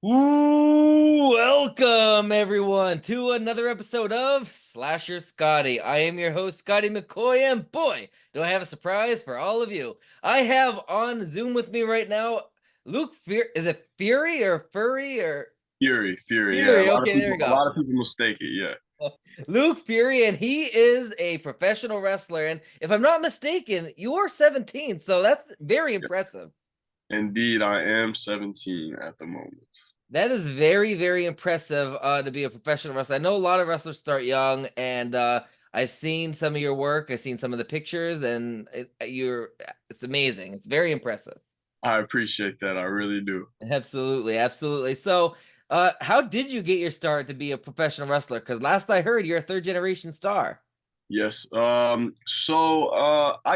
Ooh, welcome everyone to another episode of Slasher Scotty. I am your host, Scotty McCoy, and boy, do I have a surprise for all of you. I have on Zoom with me right now Luke Is it Fury or Furry or Fury. Yeah, Fury? Okay, there we a go. lot of people mistake it. Yeah, Luke Fury, and he is a professional wrestler. And if I'm not mistaken, you are 17, so that's very yeah. impressive. Indeed, I am 17 at the moment. That is very, very impressive to be a professional wrestler. I know a lot of wrestlers start young, and I've seen some of your work. I've seen some of the pictures, and it's amazing. It's very impressive. I appreciate that. I really do. Absolutely, absolutely. So, how did you get your start to be a professional wrestler? Because last I heard, you're a third generation star. Yes. I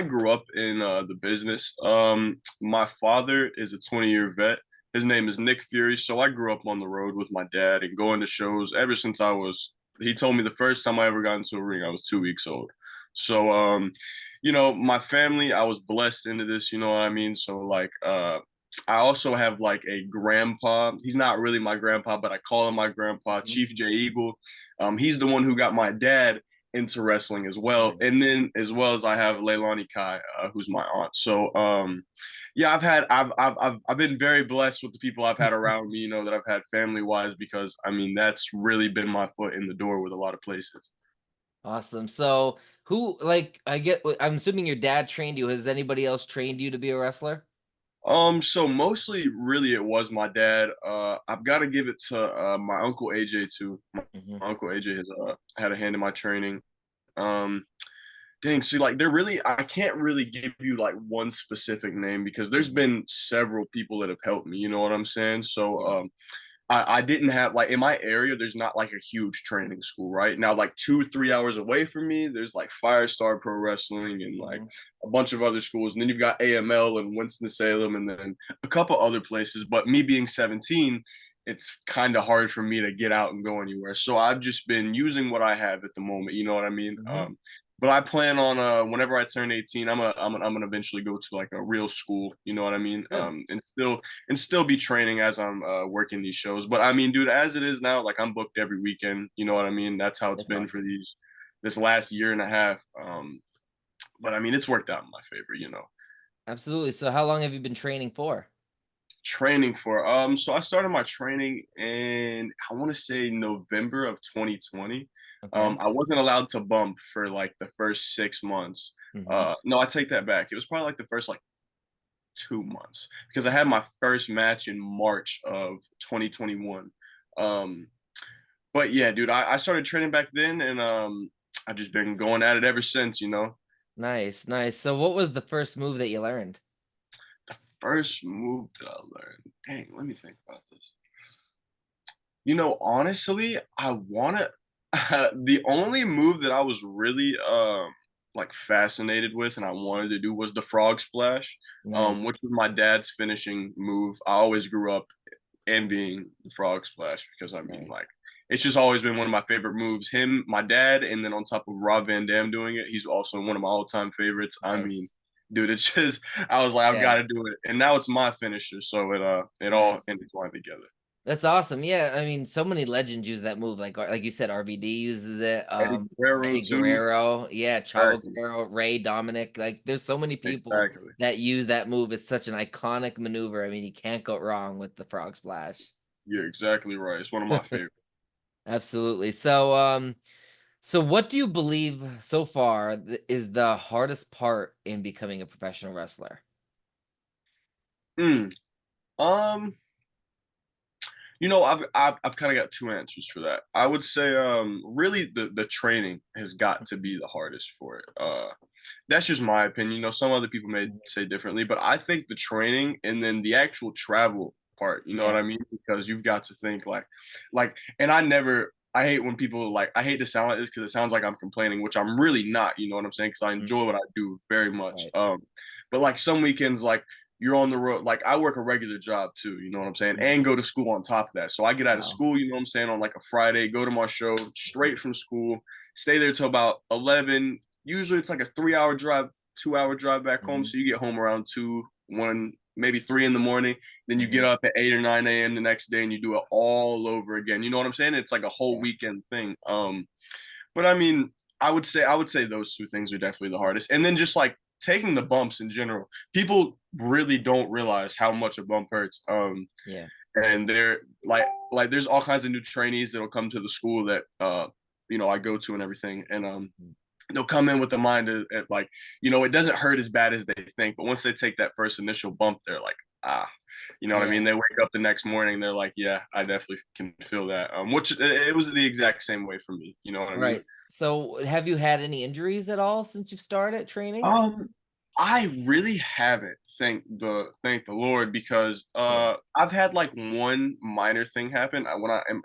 grew up in the business. My father is a 20-year vet. His name is Nick Fury. So I grew up on the road with my dad and going to shows ever since I was. He told me the first time I ever got into a ring, I was 2 weeks old. So, my family, I was blessed into this. You know what I mean? So, I also have like a grandpa. He's not really my grandpa, but I call him my grandpa, Mhm. Chief J Eagle. He's the one who got my dad into wrestling as well. Nice. And then as well as I have Leilani Kai, who's my aunt. So yeah, I've been very blessed with the people I've had around me, that I've had family wise, because I mean that's really been my foot in the door with a lot of places. Awesome. So, I'm assuming your dad trained you. Has anybody else trained you to be a wrestler? So mostly really it was my dad. I've got to give it to my uncle AJ too. Mhm. My uncle AJ has had a hand in my training. Um Dang, see, like I can't really give you like one specific name because there's Mhm. been several people that have helped me, you know what I'm saying? So Yeah. I didn't have like in my area, there's not like a huge training school, right? Now, like 2, 3 hours away from me, there's like Firestar Pro Wrestling and like Mhm. a bunch of other schools. And then you've got AML and Winston-Salem and then a couple other places. But me being 17, it's kind of hard for me to get out and go anywhere. So I've just been using what I have at the moment, you know what I mean? Mhm. But I plan on whenever I turn 18, I'm gonna eventually go to like a real school, you know what I mean? Good. And still be training as I'm working these shows. But I mean, dude, as it is now, like I'm booked every weekend. You know what I mean? That's how it's That's been for awesome. this last year and a half. But I mean, it's worked out in my favor. Absolutely. So how long have you been training for? Training for so I started my training in I want to say November of 2020. Okay. I wasn't allowed to bump for like the first 6 months. Mhm. No, I take that back. It was probably like the first like 2 months because I had my first match in March of 2021. Um, but yeah, dude, I started training back then, and I just been going at it ever since. Nice, nice. So what was the first move that you learned? First move that I learned. Dang, let me think about this. Honestly, I wanna the only move that I was really like fascinated with and I wanted to do was the frog splash, Nice. which was my dad's finishing move. I always grew up envying the frog splash because I mean Nice. like it's just always been one of my favorite moves. Him, my dad, and then on top of Rob Van Dam doing it, he's also one of my all-time favorites. I Nice. mean, dude, it's just I was like, I've got Yeah. to do it. And now it's my finisher, so it all Nice. intertwined together. That's awesome. Yeah, I mean, so many legends use that move. Like you said, RVD uses it. Eddie Guerrero Eddie too. Guerrero, yeah, Chavo Exactly. Guerrero, Ray Dominic. Like, there's so many people Exactly. that use that move. It's such an iconic maneuver. I mean, you can't go wrong with the frog splash. You're exactly right. It's one of my favorites. Absolutely. So what do you believe so far is the hardest part in becoming a professional wrestler? Mm. Um, I've kind of got two answers for that. I would say really the training has got to be the hardest for it. That's just my opinion. Some other people may say differently, but I think the training and then the actual travel part, you know what Yeah. I mean? Because you've got to think and I hate when people like, I hate to sound like this because it sounds like I'm complaining, which I'm really not, you know what I'm saying? Because I Mhm. enjoy what I do very much. Right. But like some weekends, like you're on the road. Like I work a regular job too, you know what I'm saying? Mhm. And go to school on top of that. So I get out of Wow. school, you know what I'm saying, on like a Friday, go to my show straight from school, stay there till about 11. Usually it's like a 3 hour drive, 2 hour drive back home. Mhm. So you get home around 2, 1, maybe 3 in the morning. Then you get Mhm. up at 8 or 9 a.m. the next day and you do it all over again. You know what I'm saying? It's like a whole Yeah. weekend thing. But I mean, I would say those two things are definitely the hardest. And then just like taking the bumps in general. People really don't realize how much a bump hurts. Yeah. And they're like there's all kinds of new trainees that'll come to the school that I go to and everything. And Mm. they'll come in with the mind of like, it doesn't hurt as bad as they think, but once they take that first initial bump, they're like, you know what I mean? Yeah. They wake up the next morning, they're like, yeah, I definitely can feel that. Which it was the exact same way for me. You know what I mean? Right. So, have you had any injuries at all since you've started training? Um, I really haven't, thank the Lord, because Yeah. I've had like one minor thing happen.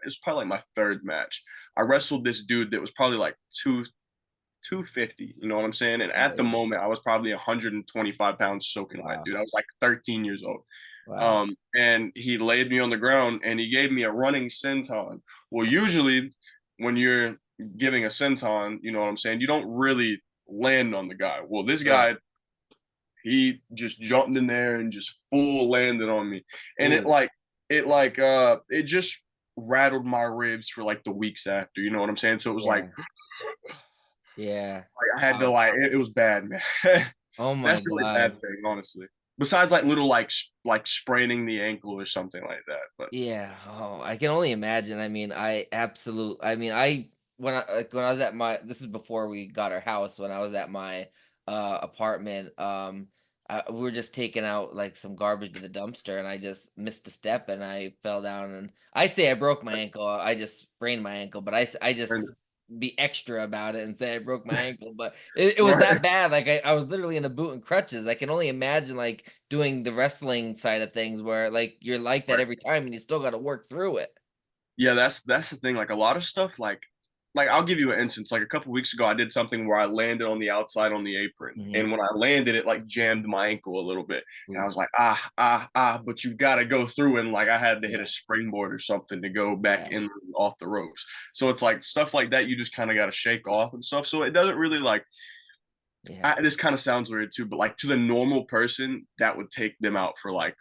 It's probably like my third match. I wrestled this dude that was probably like 250, you know what I'm saying? And Oh, at the yeah. moment, I was probably 125 pounds soaking wet, Wow. dude. I was like 13 years old. Wow. And he laid me on the ground and he gave me a running senton. Well, usually when you're giving a senton, you know what I'm saying, you don't really land on the guy. Well, this Right. guy, he just jumped in there and just full landed on me. And Ooh. it just rattled my ribs for like the weeks after, you know what I'm saying? So it was Yeah. Yeah. like I had to Wow. it was bad, man. Oh my That's the only bad God. thing, honestly. Besides like little like spraining the ankle or something like that. But Yeah. Oh, I can only imagine. I mean, I mean, when I was at my this is before we got our house, when I was at my apartment, we were just taking out like some garbage to the dumpster and I just missed a step and I fell down and I say I broke my ankle. I just sprained my ankle, but I just be extra about it and say I broke my ankle, but it was right. that bad. Like I was literally in a boot and crutches. I can only imagine like doing the wrestling side of things where like you're like that Right. every time and you still got to work through it. Yeah, that's the thing. Like a lot of stuff, like I'll give you an instance. Like a couple weeks ago, I did something where I landed on the outside on the apron, Hmm. and when I landed, it like jammed my ankle a little bit, and I Ooh, was like, but you got to go through, and like I had to hit a yeah, springboard or something to go back yeah, in off the ropes. So it's like stuff like that you just kind of got to shake off and stuff. So it doesn't really like. yeah, This kind of sounds weird too, but like to the normal person, that would take them out for like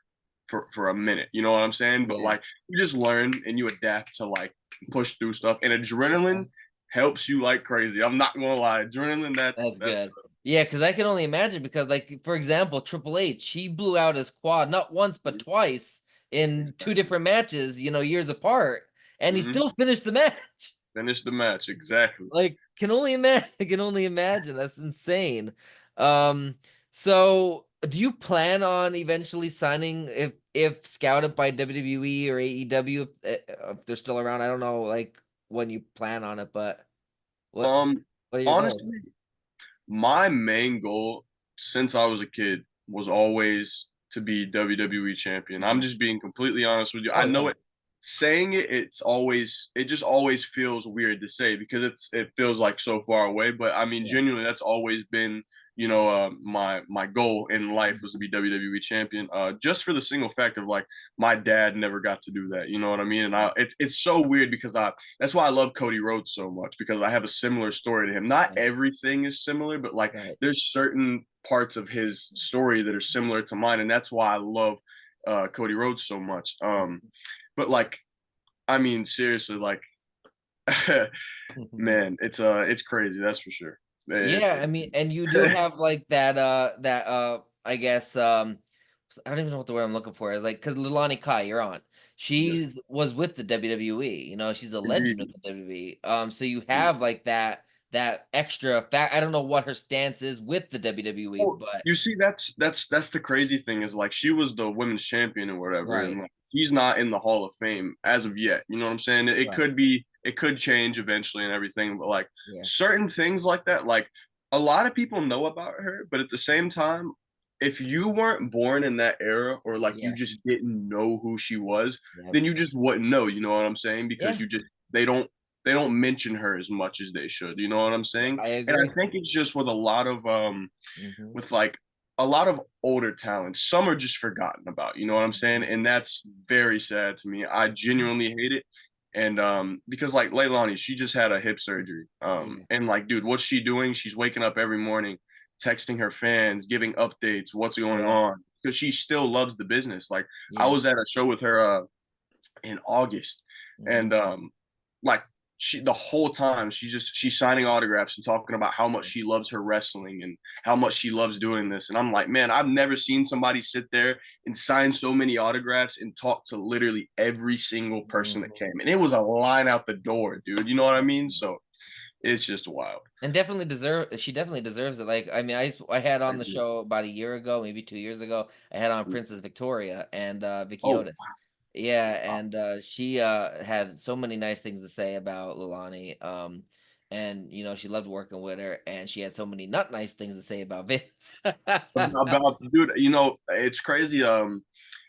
for a minute. You know what I'm saying? But yeah, like you just learn and you adapt to like push through stuff. And yeah. adrenaline helps you like crazy. I'm not gonna lie. Adrenaline, That's that's good. Yeah, because I can only imagine because like for example, Triple H, he blew out his quad not once but twice in two exactly. different matches, years apart, and he Hmm. still finished the match. Finish the match exactly. Like, can only imagine. Can only imagine. That's insane. Um, so do you plan on eventually signing if scouted by WWE or AEW if they're still around? I don't know, like when you plan on it, but what Um, what are your goals? honestly, my main goal since I was a kid was always to be WWE champion. I'm Mhm. just being completely honest with you. I Oh know yeah, it saying it just always feels weird to say because it feels like so far away, but I mean yeah, genuinely that's always been, my goal in life was to be WWE champion. Just for the single fact of like my dad never got to do that. You know what I mean? And yeah, it's so weird because I that's why I love Cody Rhodes so much because I have a similar story to him. Not yeah, everything is similar, but like right. there's certain parts of his story that are similar to mine, and that's why I love Cody Rhodes so much. But like, I mean, seriously, like, man, it's crazy. That's for sure. It's Yeah, I mean, and you do have like that I guess I don't even know what the word I'm looking for is like because Leilani Kai, you're on. yes, She's was with the WWE, she's a legend with indeed. the WWE. So you have like that extra fact. I don't know what her stance is with the WWE, Well, but you see, that's the crazy thing is like she was the women's champion or whatever, right, and like he's not in the Hall of Fame as of yet. You know what I'm saying? It right, could be, it could change eventually and everything, but like yeah, certain things like that, like a lot of people know about her, but at the same time, if you weren't born in that era or like you yeah, just didn't know who she was, yeah, then you just wouldn't know. You know what I'm saying? Because yeah, you just they don't mention her as much as they should. You know what I'm yeah, saying? I And I agree. think it's just with a lot of Hmm. with like a lot of older talents. Some are just forgotten about, you know what I'm saying? And that's very sad to me. I genuinely hate it. And because like Leilani, she just had a hip surgery. Yeah, And like, dude, what's she doing? She's waking up every morning, texting her fans, giving updates, what's going yeah, on. because she still loves the business. Like I Yeah. was at a show with her in August, Mhm. and like she the whole time she's signing autographs and talking about how much she loves her wrestling and how much she loves doing this. And I'm like, man, I've never seen somebody sit there and sign so many autographs and talk to literally every single person that Mhm. came. And it was a line out the door, dude. You know what I mean? So it's just wild. And she definitely deserves it. Like, I mean, I had on the show about a year ago, maybe 2 years ago. I had on Princess Victoria and Vicky Oh, Otis. Yeah, wow. and she had so many nice things to say about Leilani. And she loved working with her, and she had so many not nice things to say about Vince. About dude, it's crazy.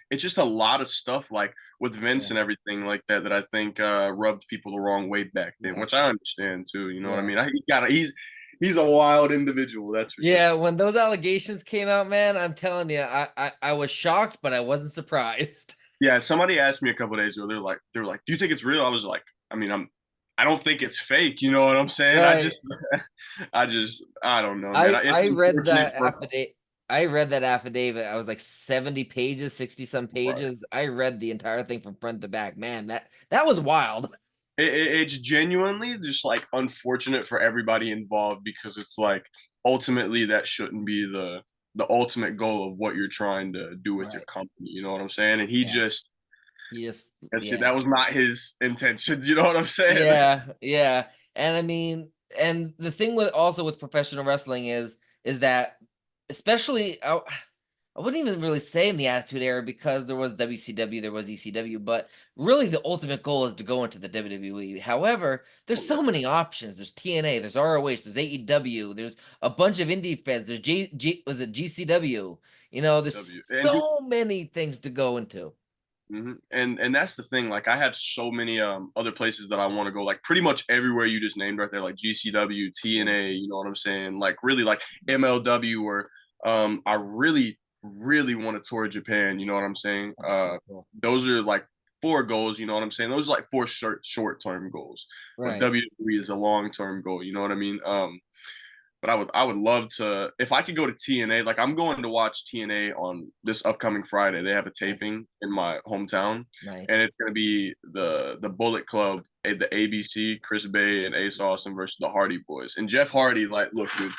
It's just a lot of stuff like with Vince Yeah, and everything like that that I think rubbed people the wrong way back then, yeah, which I understand too. You know what I yeah. mean? He's a wild individual, that's for sure. Yeah, when those allegations came out, man, I'm telling you, I was shocked, but I wasn't surprised. Yeah, somebody asked me a couple days ago. They were like, "Do you think it's real?" I was like, I mean, I don't think it's fake. You know what I'm saying? Right. I don't know, man. I It's I read unfortunate that for affidavit. I read that affidavit. I was like 70 pages, 60 some right. pages. I read the entire thing from front to back. Man, that was wild. It's genuinely just like unfortunate for everybody involved because it's like ultimately that shouldn't be the ultimate goal of what you're trying to do with your Right. company. You know what I'm saying? And Yeah. He just that yeah. was not his intentions. You know what I'm saying? Yeah, yeah. And I mean, and the thing with also with professional wrestling is that especially I wouldn't even really say in the Attitude Era because there was WCW, there was ECW, but really the ultimate goal is to go into the WWE. However, there's Oh yeah, so many options. There's TNA, there's ROH, there's AEW, there's a bunch of indie feds, there's was it GCW? W There's and so many things to go into. and that's the thing. Like I have so many other places that I want to go. Like pretty much everywhere you just named right there, like GCW, Yeah. TNA. You know what I'm saying? Like really like MLW or I really want to tour Japan. You know what I'm saying? Oh, so cool. Those are like four goals. You know what I'm saying? Those are like four short term goals. Or Right. WWE is a long term goal. You know what I mean? But I would love to if I could go to TNA. Like I'm going to watch TNA on this upcoming Friday. They have a Nice. taping in my hometown, Nice. and it's gonna be the Bullet Club, the ABC, Chris Bay and Ace Austin versus the Hardy Boys. And Jeff Hardy, like, look, dude,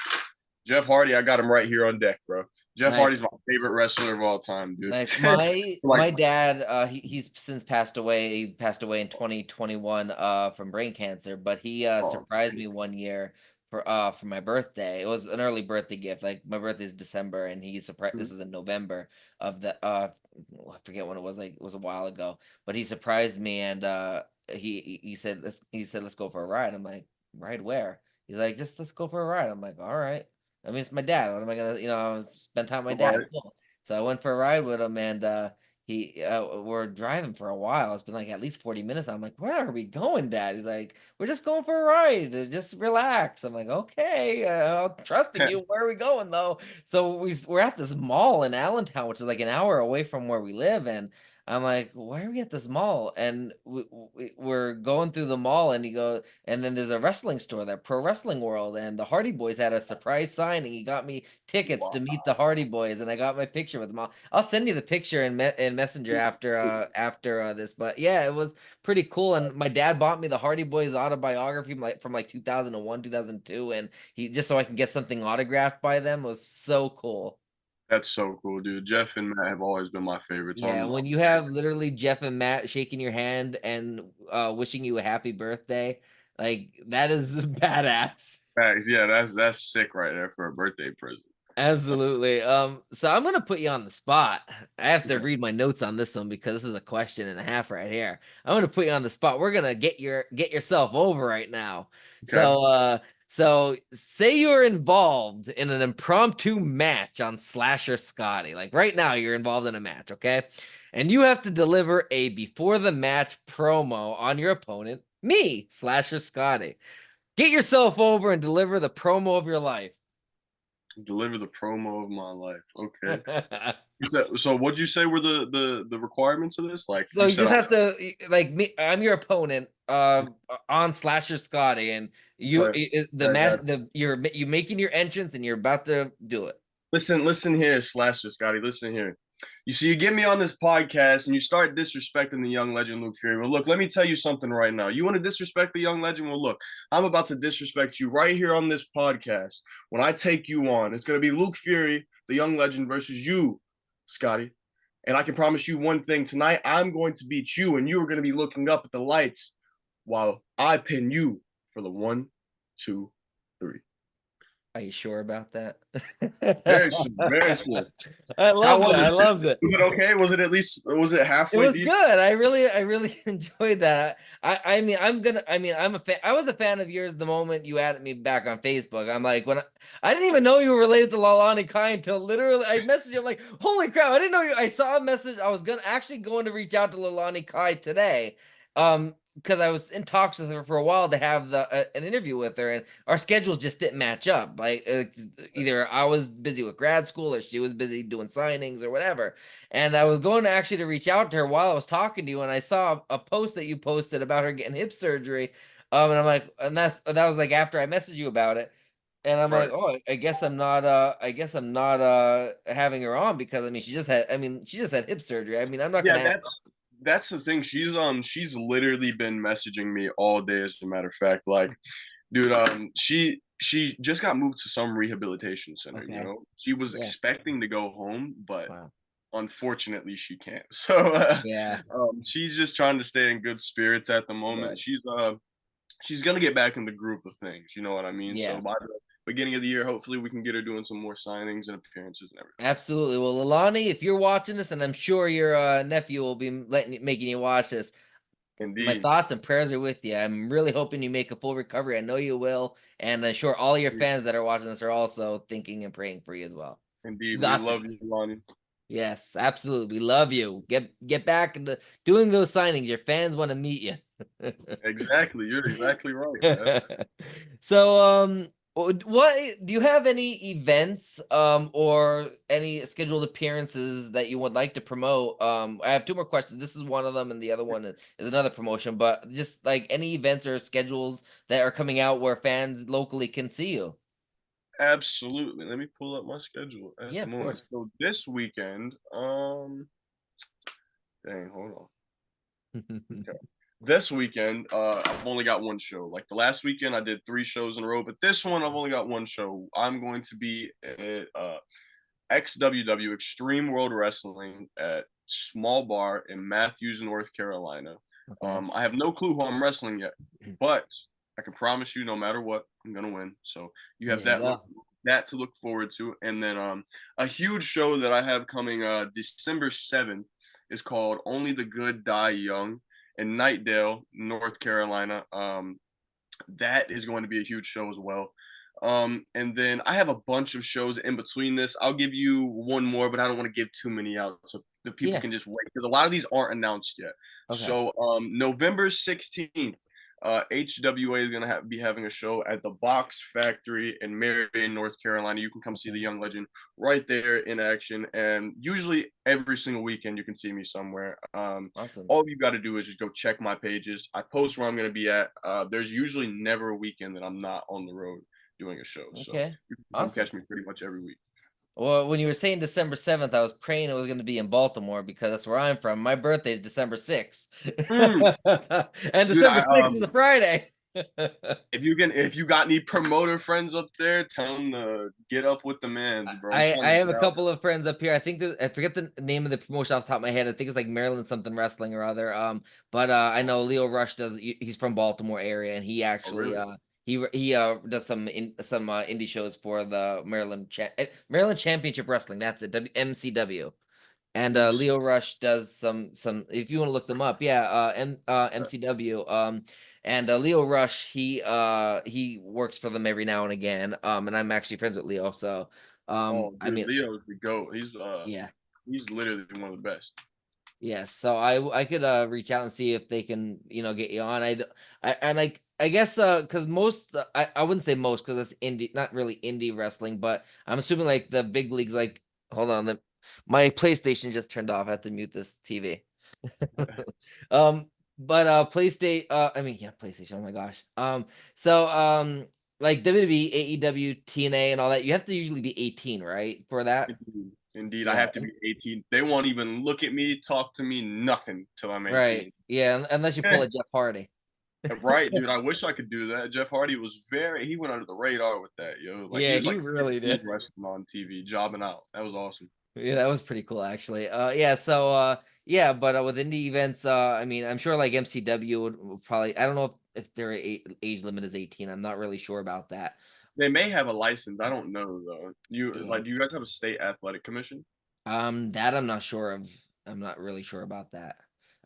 Jeff Hardy, I got him right here on deck, bro. Jeff Hardy's Nice. my favorite wrestler of all time, dude. Nice. My Like, my dad, he's since passed away. He passed away in 2021 from brain cancer, but he oh, surprised me one year for my birthday. It was an early birthday gift. Like my birthday's December and he surprised this was in November of the I forget when it was, like it was a while ago, but he surprised me and he said let's go for a ride. I'm like, "Ride where?" He's like, "Just let's go for a ride." I'm like, "All right." I mean, it's my dad. What am I gonna, I was spend time with my dad. right. Cool. So I went for a ride with him, and we're driving for a while. It's been like at least 40 minutes. I'm like, "Where are we going, Dad?" He's like, "We're just going for a ride. Just relax." I'm like, "Okay, I'm trusting you. Where are we going though?" So we're at this mall in Allentown, which is like an hour away from where we live, and I'm like, "Why are we at this mall?" And we're going through the mall, and and then there's a wrestling store there, Pro Wrestling World, and the Hardy Boys had a surprise signing. He got me tickets Wow. to meet the Hardy Boys, and I got my picture with them. I'll send you the picture in Messenger after this. But yeah, it was pretty cool. And my dad bought me the Hardy Boys autobiography from like 2001, 2002, and he just so I can get something autographed by them. It was so cool. That's so cool, dude. Jeff and Matt have always been my favorites Yeah, on when you have literally Jeff and Matt shaking your hand and wishing you a happy birthday, like that is badass. yeah, that's sick right there for a birthday present. Absolutely. So I'm gonna put you on the spot. I have to Okay. read my notes on this one because this is a question and a half right here. I'm gonna put you on the spot. We're gonna get yourself over right now. Okay. So say you're involved in an impromptu match on Slasher Scotty. Like right now, you're involved in a match, okay? And you have to deliver a before the match promo on your opponent, me, Slasher Scotty. Get yourself over and deliver the promo of your life. Deliver the promo of my life. Okay. So what'd you say were the requirements of this? Like So you you said just have to like me. I'm your opponent on Slasher Scotty, and okay. the I match got you making your entrance, and you're about to do it. listen here, Slasher Scotty. Listen here. You see, you get me on this podcast and you start disrespecting the young legend Luke Fury. Well, look, let me tell you something right now. You want to disrespect the young legend? Well, look, I'm about to disrespect you right here on this podcast. When I take you on, it's going to be Luke Fury, the young legend, versus you, Scotty. And I can promise you one thing tonight, I'm going to beat you, and you are going to be looking up at the lights while I pin you for the 1, 2, 3. Are you sure about that? Very sure, very sure. I How loved it. was I it? loved it. Was it okay? Was it at least, was it It halfway was decent? good. I really enjoyed that. I'm a fan. I was a fan of yours the moment you added me back on Facebook. I'm like, I didn't even know you were related to Leilani Kai until literally I messaged you. I'm like, holy crap, I didn't know you. I saw a message. I was going to reach out to Leilani Kai today. Because I was in talks with her for a while to have an interview with her, and our schedules just didn't match up. Like either I was busy with grad school or she was busy doing signings or whatever. And I was going to actually reach out to her while I was talking to you, and I saw a post that you posted about her getting hip surgery. And I'm like, and that was like after I messaged you about it. And I'm like, Right. oh, I guess I'm not having her on because she just had hip surgery. I mean, I'm not Yeah, gonna have that's the thing. She's literally been messaging me all day, as a matter of fact. Like, dude, she just got moved to some rehabilitation center, you okay. know. She was Yeah. expecting to go home, but Wow. unfortunately she can't. So Yeah. she's just trying to stay in good spirits at the moment. Good. She's gonna get back in the groove of things, you know what I mean? So Yeah. by the beginning of the year, hopefully we can get her doing some more signings and appearances and everything. Absolutely. Well, Alani, if you're watching this, and I'm sure your nephew will be making you watch this, my Indeed. thoughts and prayers are with you. I'm really hoping you make a full recovery. I know you will, and I'm sure all your fans that are watching this are also thinking and praying for you as well. You Indeed. We got love this. you, Lonnie. Yes, absolutely. We love you. Get back into doing those signings. Your fans want to meet you. Exactly. You're exactly right, man. So, what do you have any events, or any scheduled appearances that you would like to promote? I have two more questions. This is one of them, and the other one is another promotion. But just like any events or schedules that are coming out where fans locally can see you. Absolutely. Let me pull up my schedule at Yeah, the of moment. course. So this weekend, dang, hold on. Okay. This weekend, I've only got one show. Like the last weekend, I did 3 shows in a row, but this one, I've only got one show. I'm going to be at XWW Extreme World Wrestling at Small Bar in Matthews, North Carolina. Okay. I have no clue who I'm wrestling yet, but I can promise you, no matter what, I'm gonna win. So you have There you go. that to look forward to, and then a huge show that I have coming December 7th is called Only the Good Die Young in Nightdale, North Carolina. That is going to be a huge show as well. And then I have a bunch of shows in between this. I'll give you one more, but I don't want to give too many out so the people Yeah. can just wait because a lot of these aren't announced yet. Okay. So November 16th, HWA is gonna be having a show at the Box Factory in Marion, North Carolina. You can come see the Okay. young legend right there in action, and usually every single weekend you can see me somewhere. Awesome. All you got to do is just go check my pages. I post where I'm going to be at. There's usually never a weekend that I'm not on the road doing a show, so Okay. you can come Awesome. catch me pretty much every week. Well, when you were saying December 7th, I was praying it was going to be in Baltimore because that's where I'm from. My birthday is December 6th. Mm, And dude, December 6th is a Friday. if you got any promoter friends up there, tell them to get up with the man, bro. I'm I trying to have a get out. couple of friends up here. I think I forget the name of the promotion off the top of my head. I think it's like Maryland something wrestling or other. But I know Leo Rush he's from Baltimore area, and he Oh, actually really? he does some indie shows for the Maryland Championship Wrestling. That's it. MCW. And MC. Leo Rush does some if you want to look them up, yeah, MCW. And Leo Rush, he works for them every now and again. And I'm actually friends with Leo, so Oh, I dude, mean, Leo's the goat. yeah. He's literally one of the best. Yes, so I could reach out and see if they can, get you on. I guess because most I wouldn't say most because that's indie, not really indie wrestling, but I'm assuming like the big leagues. Like, hold on, my PlayStation just turned off. I have to mute this TV. But PlayStation, I mean, yeah, PlayStation. Oh my gosh. So like WWE, AEW, TNA, and all that, you have to usually be 18, right, for that? Indeed, I Yeah, have to be 18. They won't even look at me, talk to me, nothing till I'm right. 18. Yeah, unless you pull a Jeff Hardy. Right, dude. I wish I could do that. Jeff Hardy was he went under the radar with that, yo. Like he Yeah, was he like really speed did. wrestling on TV, jobbing out. That was awesome. Yeah, that was pretty cool actually. Yeah, so yeah, but with indie events, I mean, I'm sure like MCW would probably, I don't know if their age limit is 18. I'm not really sure about that. They may have a license. I don't know though. Yeah. Do you guys have a state athletic commission? That I'm not sure of. I'm not really sure about that.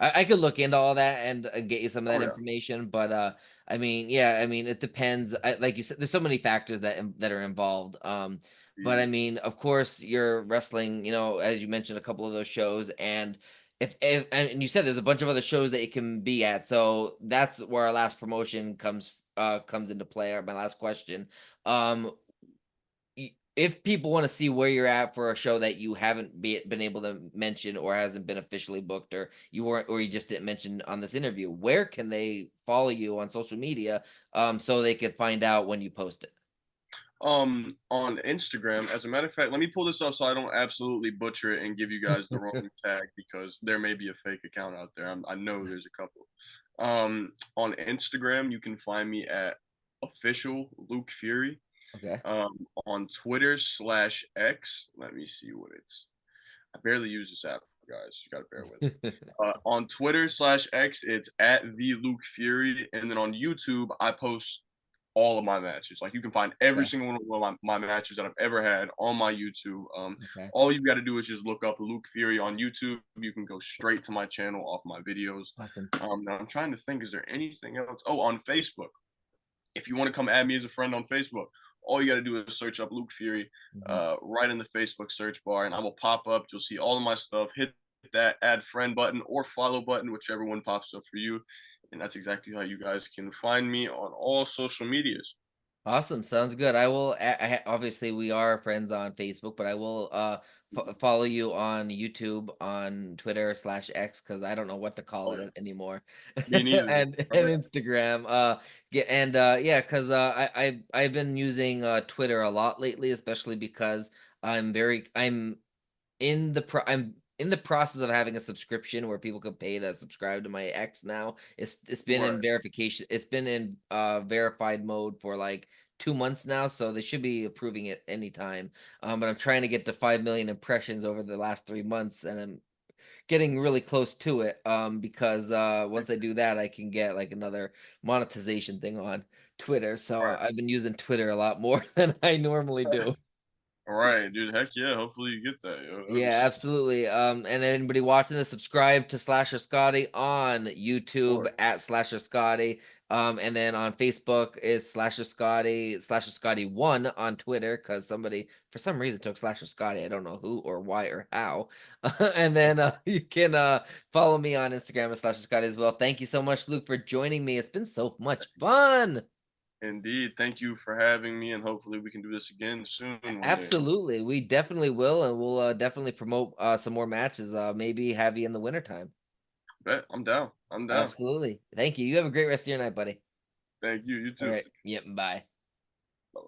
I could look into all that and get you some of Oh that yeah. information, but I mean, yeah, I mean, it depends. Like you said, there's so many factors that are involved. But I Indeed. mean, of course, you're wrestling. You know, as you mentioned, a couple of those shows, and if and you said there's a bunch of other shows that it can be at. So that's where our last promotion comes into play. Or my last question. Um, if people want to see where you're at for a show that you haven't been able to mention or hasn't been officially booked or you weren't or you just didn't mention on this interview, where can they follow you on social media so they can find out when you post it? On Instagram, as a matter of fact, let me pull this up so I don't absolutely butcher it and give you guys the wrong tag because there may be a fake account out there. I know there's a couple. On Instagram, you can find me at official Luke Fury. Okay. On Twitter/X, let me see what it's. I barely use this app, guys. You gotta bear with me. On Twitter/X, it's at the Luke Fury, and then on YouTube, I post all of my matches. Like you can find every Okay. single one of my matches that I've ever had on my YouTube. Okay. All you got to do is just look up Luke Fury on YouTube. You can go straight to my channel off my videos. Awesome. Now I'm trying to think, is there anything else? Oh, on Facebook. If you want to come add me as a friend on Facebook, all you got to do is search up Luke Fury Mhm. right in the Facebook search bar, and I will pop up. You'll see all of my stuff. Hit that add friend button or follow button, whichever one pops up for you. And that's exactly how you guys can find me on all social medias. Awesome. Sounds good. I will obviously we are friends on Facebook, but I will follow you on YouTube, on Twitter/X because I don't know what to call Oh yeah, it anymore. me neither. And Instagram. Yeah, and yeah, because I've been using Twitter a lot lately, especially because I'm I'm in the process of having a subscription where people can pay to subscribe to my X now. It's been in Right. verification. It's been in verified mode for like 2 months now, so they should be approving it anytime. But I'm trying to get to 5 million impressions over the last 3 months, and I'm getting really close to it. Because once I do that, I can get like another monetization thing on Twitter. So Right. I've been using Twitter a lot more than I normally do. All right, dude. Heck yeah. Hopefully you get that. Yo. That'd be Yeah, sick. absolutely. And anybody watching this, subscribe to Slasher Scotty on Or YouTube at Slasher Scotty. And then on Facebook is Slasher Scotty 1 on Twitter, because somebody for some reason took Slasher Scotty. I don't know who or why or how. And then you can follow me on Instagram at Slasher Scotty as well. Thank you so much, Luke, for joining me. It's been so much fun. indeed. Thank you for having me, and hopefully we can do this again soon one day. Absolutely. We definitely will, and we'll definitely promote some more matches. Maybe have you in the wintertime. Bet I'm down. I'm down. Absolutely. Thank you. You have a great rest of your night, buddy. Thank you. You All too. right. Yep. Bye. Bye.